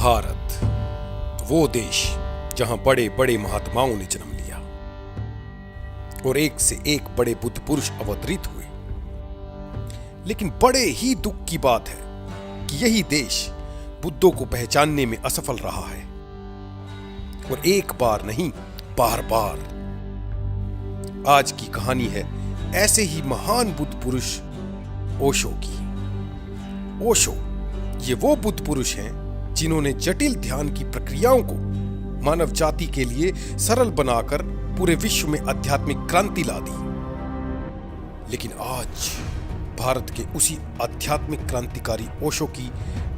भारत, वो देश जहां बड़े बड़े महात्माओं ने जन्म लिया और एक से एक बड़े बुद्ध पुरुष अवतरित हुए। लेकिन बड़े ही दुख की बात है कि यही देश बुद्धों को पहचानने में असफल रहा है, और एक बार नहीं, बार बार। आज की कहानी है ऐसे ही महान बुद्ध पुरुष ओशो की। ओशो ये वो बुद्ध पुरुष हैं जिन्होंने जटिल ध्यान की प्रक्रियाओं को मानव जाति के लिए सरल बनाकर पूरे विश्व में आध्यात्मिक क्रांति ला दी। लेकिन आज भारत के उसी आध्यात्मिक क्रांतिकारी ओशो की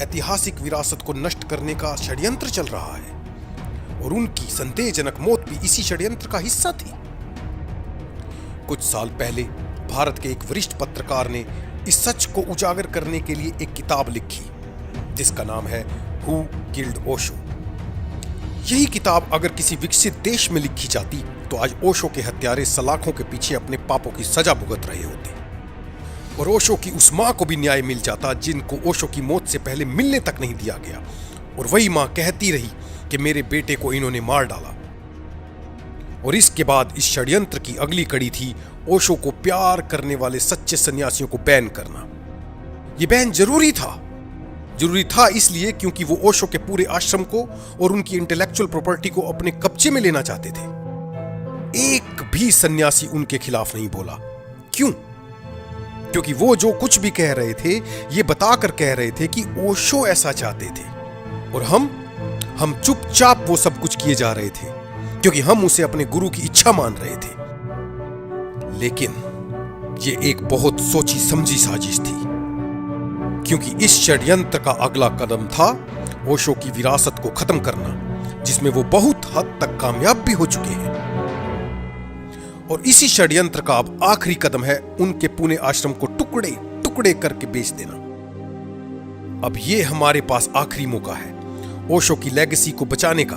ऐतिहासिक विरासत को नष्ट करने का षड्यंत्र चल रहा है, और उनकी संदेहजनक मौत भी इसी षड्यंत्र का हिस्सा थी। कुछ साल पहले भारत के एक वरिष्ठ पत्रकार ने इस सच को उजागर करने के लिए एक किताब लिखी जिसका नाम है हु किल्ड ओशो। यही किताब अगर किसी विकसित देश में लिखी जाती तो आज ओशो के हत्यारे सलाखों के पीछे अपने पापों की सजा भुगत रहे होते, और ओशो की उस मां को भी न्याय मिल जाता जिनको ओशो की मौत से पहले मिलने तक नहीं दिया गया, और वही मां कहती रही कि मेरे बेटे को इन्होंने मार डाला। और इसके बाद इस षड्यंत्र की अगली कड़ी थी ओशो को प्यार करने वाले सच्चे सन्यासियों को बैन करना। यह बैन जरूरी था इसलिए क्योंकि वो ओशो के पूरे आश्रम को और उनकी इंटेलेक्चुअल प्रॉपर्टी को अपने कब्जे में लेना चाहते थे। एक भी सन्यासी उनके खिलाफ नहीं बोला। क्यों? क्योंकि वो जो कुछ भी कह रहे थे ये बताकर कह रहे थे कि ओशो ऐसा चाहते थे, और हम चुपचाप वो सब कुछ किए जा रहे थे क्योंकि हम उसे अपने गुरु की इच्छा मान रहे थे। लेकिन ये एक बहुत सोची समझी साजिश थी, क्योंकि इस षड्यंत्र का अगला कदम था ओशो की विरासत को खत्म करना, जिसमें वो बहुत हद तक कामयाब भी हो चुके हैं। और इसी षड्यंत्र का अब आखिरी कदम है उनके पुणे आश्रम को टुकड़े टुकड़े करके बेच देना। अब ये हमारे पास आखिरी मौका है ओशो की लेगेसी को बचाने का।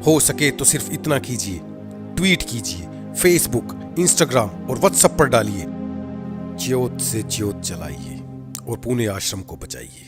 हो सके तो सिर्फ इतना कीजिए, ट्वीट कीजिए, फेसबुक, इंस्टाग्राम और व्हाट्सएप पर डालिए, ज्योत से ज्योत जलाइए और पुणे आश्रम को बचाइए।